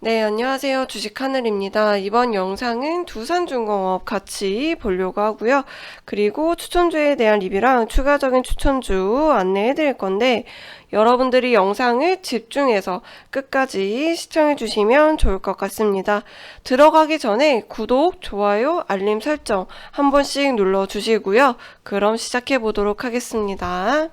네, 안녕하세요. 주식하늘입니다. 이번 영상은 두산중공업 같이 보려고 하고요. 그리고 추천주에 대한 리뷰랑 추가적인 추천주 안내해 드릴 건데 여러분들이 영상을 집중해서 끝까지 시청해 주시면 좋을 것 같습니다. 들어가기 전에 구독, 좋아요, 알림 설정 한 번씩 눌러 주시고요. 그럼 시작해 보도록 하겠습니다.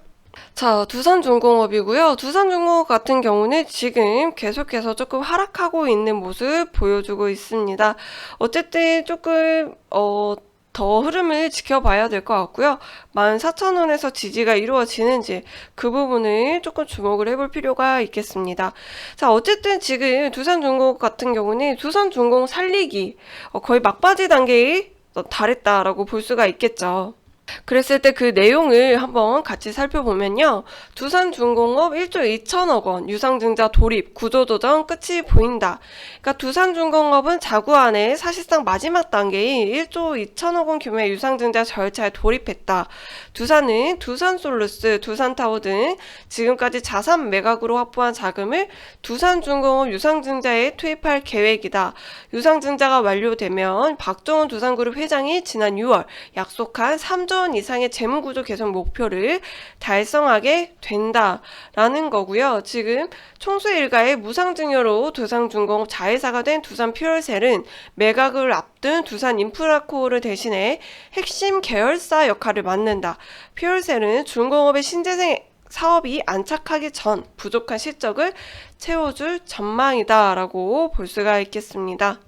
자, 두산중공업이고요. 두산중공업 같은 경우는 지금 계속해서 조금 하락하고 있는 모습 보여주고 있습니다. 어쨌든 조금 더 흐름을 지켜봐야 될 것 같고요. 14,000원에서 지지가 이루어지는지 그 부분을 조금 주목을 해볼 필요가 있겠습니다. 자, 어쨌든 지금 두산중공업 같은 경우는 두산중공업 살리기 거의 막바지 단계에 달했다라고 볼 수가 있겠죠. 그랬을 때 그 내용을 한번 같이 살펴보면요. 두산중공업 1조 2천억 원 유상증자 돌입 구조조정 끝이 보인다. 그러니까 두산중공업은 자구안에 사실상 마지막 단계인 1조 2천억 원 규모의 유상증자 절차에 돌입했다. 두산은 두산솔루스, 두산타워 등 지금까지 자산 매각으로 확보한 자금을 두산중공업 유상증자에 투입할 계획이다. 유상증자가 완료되면 박종원 두산그룹 회장이 지난 6월 약속한 3조 원 이상의 재무구조 개선 목표를 달성하게 된다라는 거고요. 지금 총수 일가의 무상증여로 두산중공업 자회사가 된 두산퓨얼셀은 매각을 앞둔 두산인프라코어를 대신해 핵심 계열사 역할을 맡는다. 퓨얼셀은 중공업의 신재생 사업이 안착하기 전 부족한 실적을 채워줄 전망이다라고 볼 수가 있겠습니다.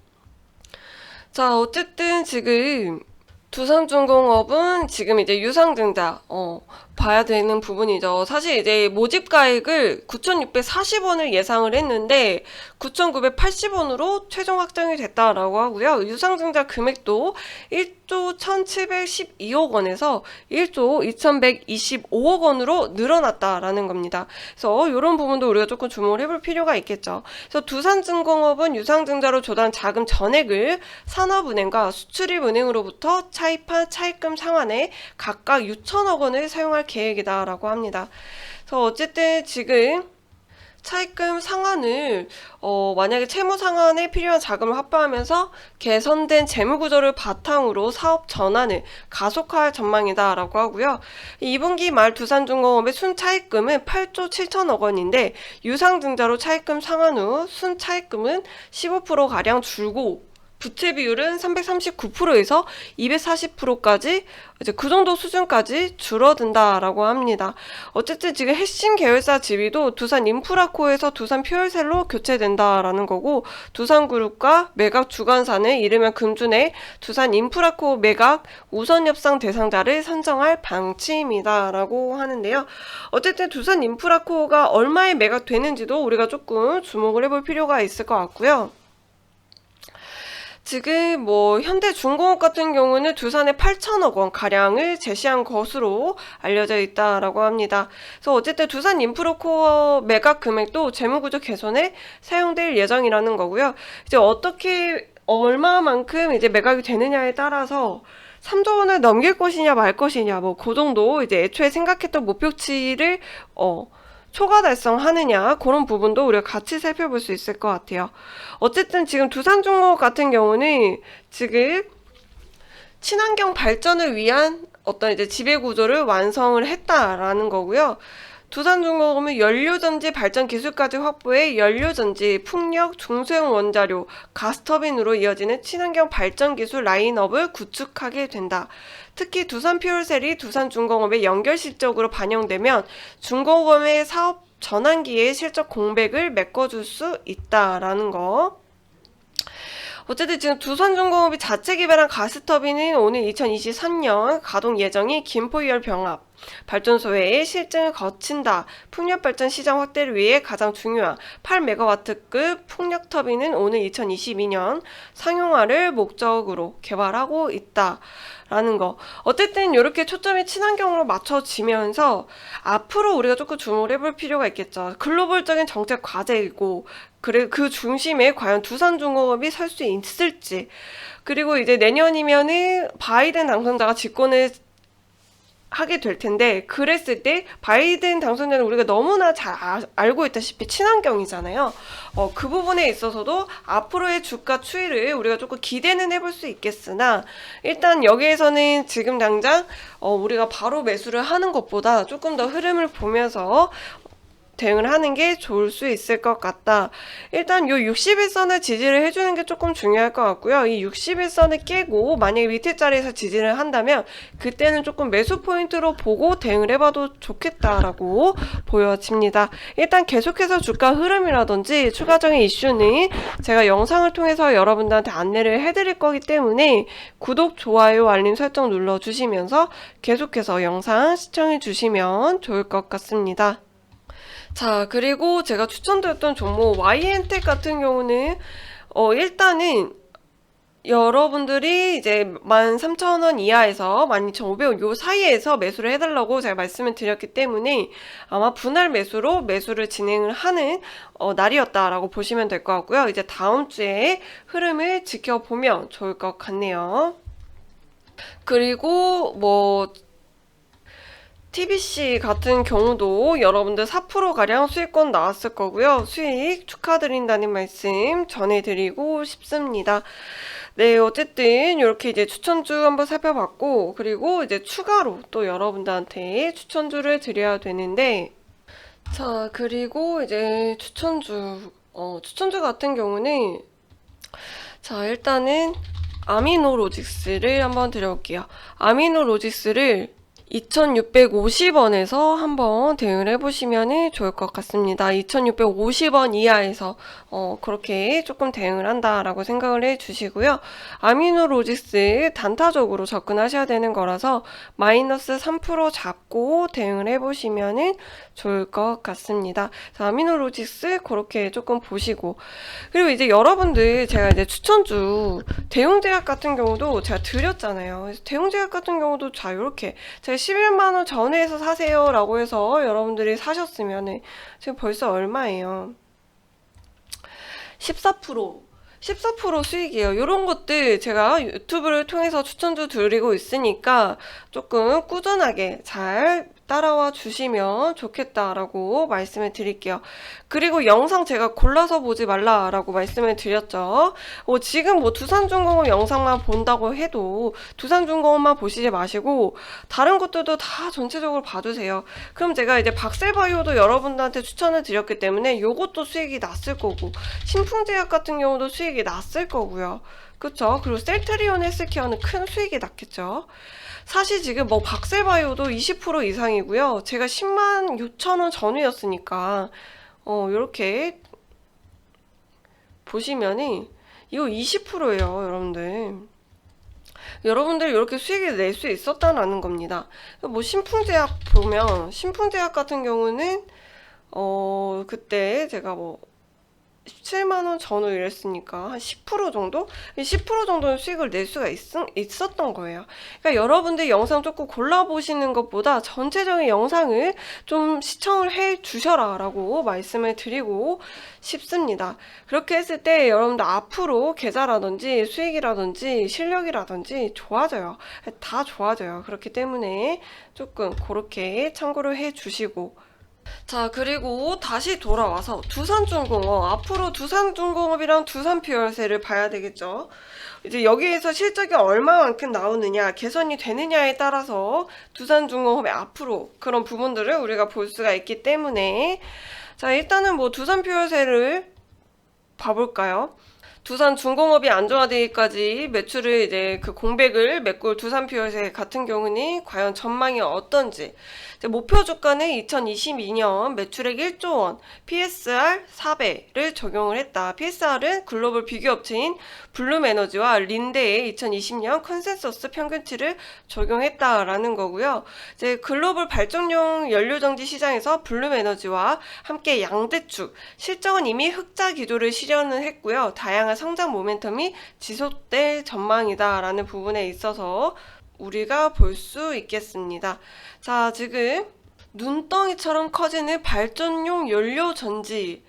자, 어쨌든 지금 두산중공업은 지금 이제 유상증자 봐야 되는 부분이죠. 사실 이제 모집가액을 9,640원을 예상을 했는데 9,980원으로 최종 확정이 됐다라고 하고요. 유상증자 금액도 1조 1,712억 원에서 1조 2,125억 원으로 늘어났다라는 겁니다. 그래서 이런 부분도 우리가 조금 주목을 해볼 필요가 있겠죠. 그래서 두산중공업은 유상증자로 조달한 자금 전액을 산업은행과 수출입은행으로부터 차입한 차입금 상환에 각각 6천억 원을 사용할 계획이다라고 합니다. 그래서 어쨌든 지금 차입금 상환을 만약에 채무 상환에 필요한 자금을 확보하면서 개선된 재무구조를 바탕으로 사업 전환을 가속화할 전망이다라고 하고요. 2분기 말 두산중공업의 순차입금은 8조 7천억 원인데 유상증자로 차입금 상환 후 순차입금은 15%가량 줄고 부채 비율은 339%에서 240%까지 이제 그 정도 수준까지 줄어든다라고 합니다. 어쨌든 지금 핵심 계열사 지위도 두산인프라코에서 두산퓨얼셀로 교체된다라는 거고 두산그룹과 매각 주관사는 이르면 금주내 두산인프라코 매각 우선 협상 대상자를 선정할 방침이다라고 하는데요. 어쨌든 두산인프라코가 얼마에 매각되는지도 우리가 조금 주목을 해볼 필요가 있을 것 같고요. 지금 현대중공업 같은 경우는 두산에 8천억 원 가량을 제시한 것으로 알려져 있다라고 합니다. 그래서 어쨌든 두산 인프라코어 매각 금액도 재무구조 개선에 사용될 예정이라는 거고요. 이제 어떻게 얼마만큼 이제 매각이 되느냐에 따라서 3조 원을 넘길 것이냐 말 것이냐 그 정도 이제 애초에 생각했던 목표치를 초과 달성하느냐 그런 부분도 우리가 같이 살펴볼 수 있을 것 같아요. 어쨌든 지금 두산중공업 같은 경우는 지금 친환경 발전을 위한 어떤 이제 지배구조를 완성을 했다라는 거고요. 두산중공업은 연료전지 발전 기술까지 확보해 연료전지, 풍력, 중소형 원자료, 가스터빈으로 이어지는 친환경 발전 기술 라인업을 구축하게 된다. 특히 두산퓨얼셀이 두산중공업의 연결 실적으로 반영되면 중공업의 사업 전환기의 실적 공백을 메꿔줄 수 있다라는 거. 어쨌든 지금 두산중공업이 자체 개발한 가스터빈은 오늘 2023년 가동 예정인 김포열 병합 발전소의 실증을 거친다. 풍력 발전 시장 확대를 위해 가장 중요한 8메가와트급 풍력 터빈은 오늘 2022년 상용화를 목적으로 개발하고 있다. 라는 거. 어쨌든 이렇게 초점이 친환경으로 맞춰지면서 앞으로 우리가 조금 주목을 해볼 필요가 있겠죠. 글로벌적인 정책 과제이고 그래 그 중심에 과연 두산중공업이 설 수 있을지 그리고 이제 내년이면은 바이든 당선자가 집권을 하게 될 텐데, 그랬을 때 바이든 당선자는 우리가 너무나 잘 알고 있다시피 친환경이잖아요. 그 부분에 있어서도 앞으로의 주가 추이를 우리가 조금 기대는 해볼 수 있겠으나, 일단 여기에서는 지금 당장 우리가 바로 매수를 하는 것보다 조금 더 흐름을 보면서 대응을 하는 게 좋을 수 있을 것 같다. 일단 요 60일선을 지지를 해주는 게 조금 중요할 것 같고요. 이 60일선을 깨고 만약에 밑에 자리에서 지지를 한다면 그때는 조금 매수 포인트로 보고 대응을 해봐도 좋겠다라고 보여집니다. 일단 계속해서 주가 흐름이라든지 추가적인 이슈는 제가 영상을 통해서 여러분들한테 안내를 해드릴 거기 때문에 구독, 좋아요, 알림 설정 눌러주시면서 계속해서 영상 시청해 주시면 좋을 것 같습니다. 자, 그리고 제가 추천드렸던 종목 YN텍 같은 경우는 일단은 여러분들이 이제 13,000원 이하에서 12,500원 요 사이에서 매수를 해달라고 제가 말씀을 드렸기 때문에 아마 분할 매수를 진행을 하는 날이었다라고 보시면 될 것 같고요. 이제 다음 주에 흐름을 지켜보면 좋을 것 같네요. 그리고 TBC 같은 경우도 여러분들 4%가량 수익권 나왔을 거고요. 수익 축하드린다는 말씀 전해드리고 싶습니다. 네, 어쨌든 이렇게 이제 추천주 한번 살펴봤고, 그리고 이제 추가로 또 여러분들한테 추천주를 드려야 되는데, 자, 그리고 이제 추천주 같은 경우는, 자, 일단은 아미노로직스를 한번 드려볼게요. 아미노로직스를 2,650원에서 한번 대응을 해보시면 좋을 것 같습니다. 2,650원 이하에서 그렇게 조금 대응을 한다라고 생각을 해주시고요. 아미노로직스 단타적으로 접근하셔야 되는 거라서 마이너스 3% 잡고 대응을 해보시면 좋을 것 같습니다. 자, 아미노로직스 그렇게 조금 보시고, 그리고 이제 여러분들 제가 이제 추천주 대웅제약 같은 경우도 제가 드렸잖아요. 그래서 대웅제약 같은 경우도 자, 이렇게 제가 11만원 전후에서 사세요 라고 해서 여러분들이 사셨으면 지금 벌써 얼마예요? 14% 수익이에요. 이런 것들 제가 유튜브를 통해서 추천주 드리고 있으니까 조금 꾸준하게 잘 따라와 주시면 좋겠다라고 말씀을 드릴게요. 그리고 영상 제가 골라서 보지 말라라고 말씀을 드렸죠. 지금 두산중공업 영상만 본다고 해도 두산중공업만 보시지 마시고 다른 것들도 다 전체적으로 봐주세요. 그럼 제가 이제 박셀바이오도 여러분들한테 추천을 드렸기 때문에 요것도 수익이 났을 거고, 신풍제약 같은 경우도 수익이 났을 거고요. 그쵸? 그리고 셀트리온 헬스케어는 큰 수익이 났겠죠. 사실 지금 박셀바이오도 20% 이상이고요. 제가 106,000원 전후였으니까 요렇게 보시면은 이거 20%예요, 여러분들. 여러분들이 이렇게 수익을 낼 수 있었다는 겁니다. 신풍제약 보면, 신풍제약 같은 경우는 그때 제가 17만원 전후 이랬으니까 한 10% 정도? 10% 정도는 수익을 낼 수가 있었던 거예요. 그러니까 여러분들 영상 조금 골라보시는 것보다 전체적인 영상을 좀 시청을 해 주셔라 라고 말씀을 드리고 싶습니다. 그렇게 했을 때 여러분들 앞으로 계좌라든지 수익이라든지 실력이라든지 좋아져요. 다 좋아져요. 그렇기 때문에 조금 그렇게 참고를 해 주시고, 자, 그리고 다시 돌아와서 두산중공업, 앞으로 두산중공업이랑 두산퓨얼셀을 봐야 되겠죠. 이제 여기에서 실적이 얼마만큼 나오느냐, 개선이 되느냐에 따라서 두산중공업의 앞으로 그런 부분들을 우리가 볼 수가 있기 때문에, 자, 일단은 두산퓨얼셀을 봐볼까요? 두산중공업이 안정화되기까지 매출을 이제 그 공백을 메꿀 두산퓨얼셀 같은 경우는 과연 전망이 어떤지, 목표 주가는 2022년 매출액 1조 원, PSR 4배를 적용을 했다. PSR은 글로벌 비교업체인 블룸에너지와 린데의 2020년 컨센서스 평균치를 적용했다라는 거고요. 이제 글로벌 발전용 연료정지 시장에서 블룸에너지와 함께 양대축, 실적은 이미 흑자 기조를 실현을 했고요. 다양한 성장 모멘텀이 지속될 전망이다라는 부분에 있어서 우리가 볼 수 있겠습니다. 자, 지금 눈덩이처럼 커지는 발전용 연료 전지에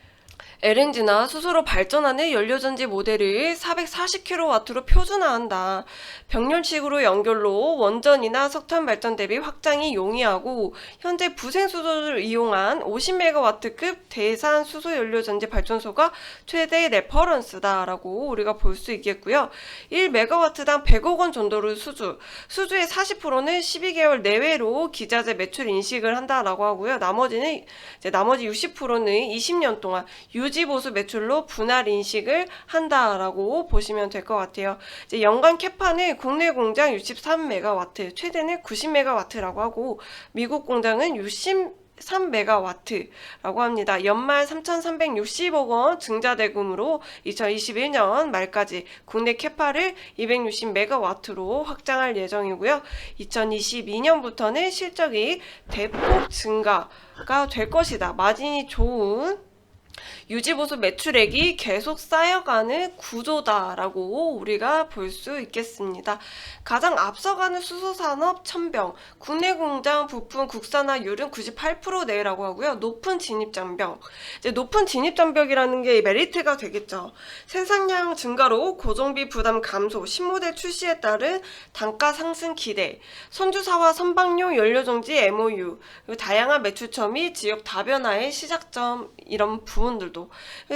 LNG나 수소로 발전하는 연료전지 모델을 440kW로 표준화한다. 병렬식으로 연결로 원전이나 석탄 발전 대비 확장이 용이하고 현재 부생수소를 이용한 50MW급 대산 수소 연료전지 발전소가 최대 레퍼런스다라고 우리가 볼 수 있겠고요. 1MW당 100억 원 정도를 수주의 40%는 12개월 내외로 기자재 매출 인식을 한다라고 하고요. 나머지 60%는 20년 동안 유지보수 매출로 분할 인식을 한다라고 보시면 될 것 같아요. 이제 연간 캐파는 국내 공장 63MW, 최대는 90MW라고 하고 미국 공장은 63MW라고 합니다. 연말 3,360억 원 증자대금으로 2021년 말까지 국내 캐파를 260MW로 확장할 예정이고요. 2022년부터는 실적이 대폭 증가가 될 것이다. 마진이 좋은 유지보수 매출액이 계속 쌓여가는 구조다라고 우리가 볼 수 있겠습니다. 가장 앞서가는 수소산업 천병, 국내 공장 부품 국산화율은 98% 내라고 하고요. 높은 진입장벽, 이제 높은 진입장벽이라는 게 메리트가 되겠죠. 생산량 증가로 고정비 부담 감소, 신모델 출시에 따른 단가 상승 기대, 선주사와 선박용 연료정지 MOU, 그리고 다양한 매출처 및 지역 다변화의 시작점 이런 부분들도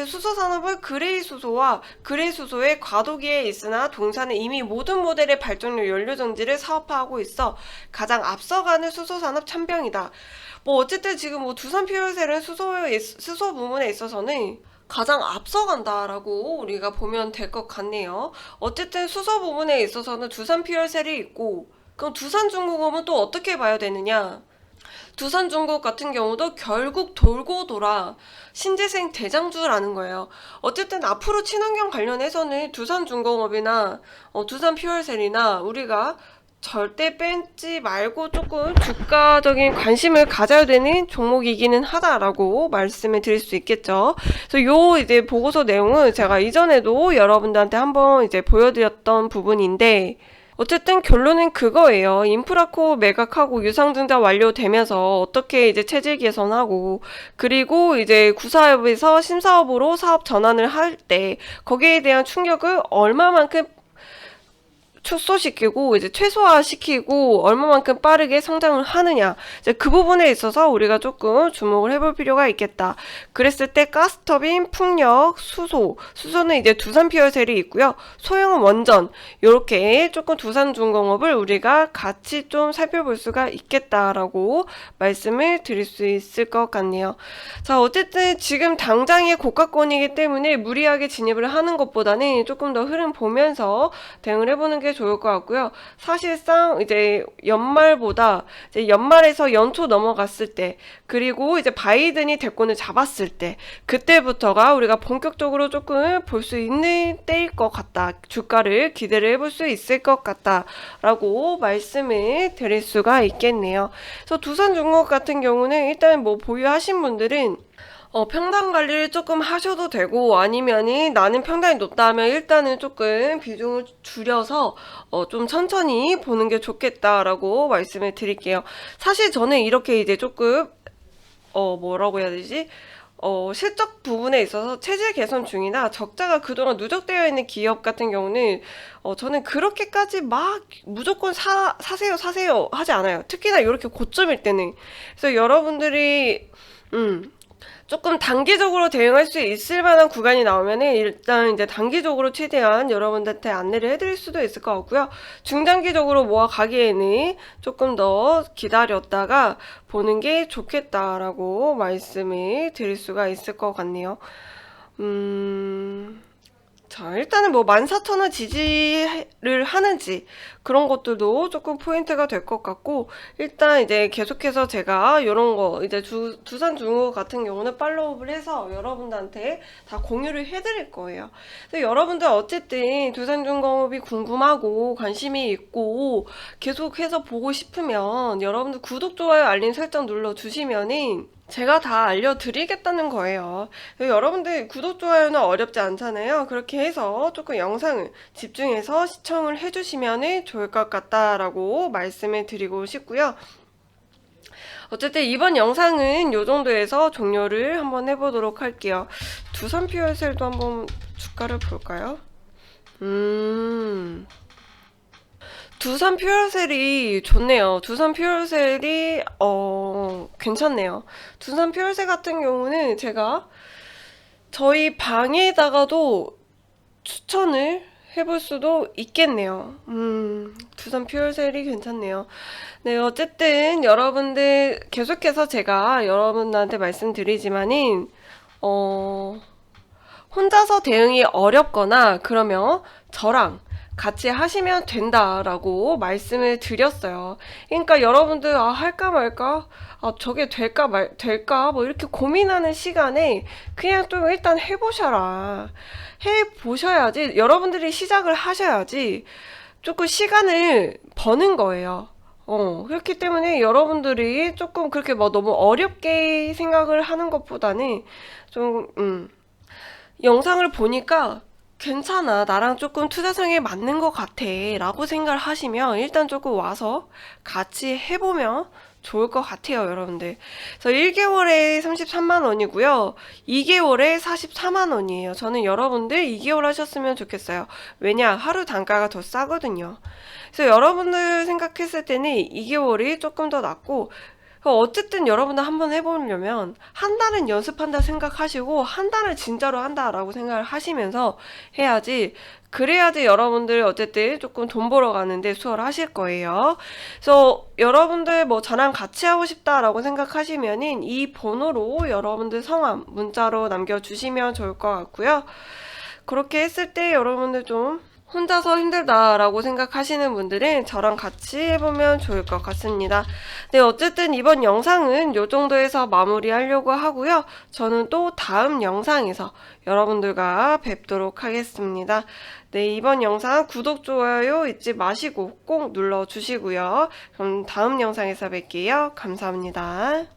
수소산업은 그레이 수소와 그레이 수소의 과도기에 있으나 동사는 이미 모든 모델의 발전료 연료전지를 사업화하고 있어 가장 앞서가는 수소산업 참병이다. 어쨌든 지금 두산 퓨얼셀은 수소 부문에 있어서는 가장 앞서간다라고 우리가 보면 될 것 같네요. 어쨌든 수소 부문에 있어서는 두산 퓨얼셀이 있고, 그럼 두산중공업은 또 어떻게 봐야 되느냐? 두산중공업 같은 경우도 결국 돌고 돌아 신재생 대장주라는 거예요. 어쨌든 앞으로 친환경 관련해서는 두산중공업이나 두산퓨얼셀이나 우리가 절대 빼지 말고 조금 주가적인 관심을 가져야 되는 종목이기는 하다라고 말씀을 드릴 수 있겠죠. 그래서 요 이제 보고서 내용은 제가 이전에도 여러분들한테 한번 이제 보여드렸던 부분인데, 어쨌든 결론은 그거예요. 인프라코어 매각하고 유상증자 완료되면서 어떻게 이제 체질 개선하고, 그리고 이제 구사업에서 신사업으로 사업 전환을 할 때 거기에 대한 충격을 얼마만큼 축소시키고 이제 최소화시키고 얼마만큼 빠르게 성장을 하느냐, 이제 그 부분에 있어서 우리가 조금 주목을 해볼 필요가 있겠다. 그랬을 때 가스터빈, 풍력, 수소는 이제 두산퓨얼셀이 있고요. 소형은 원전, 요렇게 조금 두산중공업을 우리가 같이 좀 살펴볼 수가 있겠다라고 말씀을 드릴 수 있을 것 같네요. 자, 어쨌든 지금 당장의 고가권이기 때문에 무리하게 진입을 하는 것보다는 조금 더 흐름 보면서 대응을 해보는 게 좋을 것 같고요. 사실상 이제 연말보다 이제 연말에서 연초 넘어갔을 때, 그리고 이제 바이든이 대권을 잡았을 때, 그때부터가 우리가 본격적으로 조금 볼 수 있는 때일 것 같다. 주가를 기대를 해볼 수 있을 것 같다라고 말씀을 드릴 수가 있겠네요. 그래서 두산중공업 같은 경우는 일단 보유하신 분들은 평단 관리를 조금 하셔도 되고, 아니면은 나는 평단이 높다 하면 일단은 조금 비중을 줄여서 좀 천천히 보는 게 좋겠다라고 말씀을 드릴게요. 사실 저는 이렇게 이제 조금 뭐라고 해야 되지? 실적 부분에 있어서 체질 개선 중이나 적자가 그동안 누적되어 있는 기업 같은 경우는 저는 그렇게까지 막 무조건 사세요 하지 않아요. 특히나 이렇게 고점일 때는. 그래서 여러분들이 조금 단기적으로 대응할 수 있을 만한 구간이 나오면은 일단 이제 단기적으로 최대한 여러분들한테 안내를 해드릴 수도 있을 것 같고요. 중장기적으로 모아가기에는 조금 더 기다렸다가 보는 게 좋겠다라고 말씀을 드릴 수가 있을 것 같네요. 자, 일단은 14,000원 지지를 하는지 그런 것들도 조금 포인트가 될 것 같고, 일단 이제 계속해서 제가 요런 거 이제 두산중공업 같은 경우는 팔로우업을 해서 여러분들한테 다 공유를 해드릴 거예요. 그래서 여러분들 어쨌든 두산중공업이 궁금하고 관심이 있고 계속해서 보고 싶으면 여러분들 구독, 좋아요, 알림 설정 눌러주시면은 제가 다 알려드리겠다는 거예요. 여러분들 구독, 좋아요는 어렵지 않잖아요. 그렇게 해서 조금 영상을 집중해서 시청을 해주시면 좋을 것 같다라고 말씀을 드리고 싶고요. 어쨌든 이번 영상은 요 정도에서 종료를 한번 해보도록 할게요. 두산 퓨어셀도 한번 주가를 볼까요? 두산 퓨어셀이 좋네요. 두산 퓨어셀이 괜찮네요. 두산 퓨어셀 같은 경우는 제가 저희 방에다가도 추천을 해볼 수도 있겠네요. 두산 퓨어셀이 괜찮네요. 네, 어쨌든 여러분들 계속해서 제가 여러분들한테 말씀드리지만은 혼자서 대응이 어렵거나 그러면 저랑 같이 하시면 된다라고 말씀을 드렸어요. 그러니까 여러분들 할까 말까, 저게 될까 뭐 이렇게 고민하는 시간에 그냥 좀 일단 해보셔야지 여러분들이 시작을 하셔야지 조금 시간을 버는 거예요. 그렇기 때문에 여러분들이 조금 그렇게 뭐 너무 어렵게 생각을 하는 것보다는 좀 영상을 보니까 괜찮아, 나랑 조금 투자성에 맞는 것 같아 라고 생각을 하시면 일단 조금 와서 같이 해보면 좋을 것 같아요, 여러분들. 그래서 1개월에 33만원이고요 2개월에 44만원이에요 저는 여러분들 2개월 하셨으면 좋겠어요. 왜냐, 하루 단가가 더 싸거든요. 그래서 여러분들 생각했을 때는 2개월이 조금 더 낫고, 어쨌든 여러분들 한번 해보려면 한 달은 연습한다 생각하시고 한 달을 진짜로 한다라고 생각을 하시면서 해야지, 그래야지 여러분들 어쨌든 조금 돈 벌어 가는데 수월하실 거예요. 그래서 여러분들 뭐 저랑 같이 하고 싶다라고 생각하시면은 이 번호로 여러분들 성함 문자로 남겨주시면 좋을 것 같고요. 그렇게 했을 때 여러분들 좀 혼자서 힘들다라고 생각하시는 분들은 저랑 같이 해보면 좋을 것 같습니다. 네, 어쨌든 이번 영상은 요 정도에서 마무리하려고 하고요. 저는 또 다음 영상에서 여러분들과 뵙도록 하겠습니다. 네, 이번 영상 구독, 좋아요 잊지 마시고 꼭 눌러주시고요. 그럼 다음 영상에서 뵐게요. 감사합니다.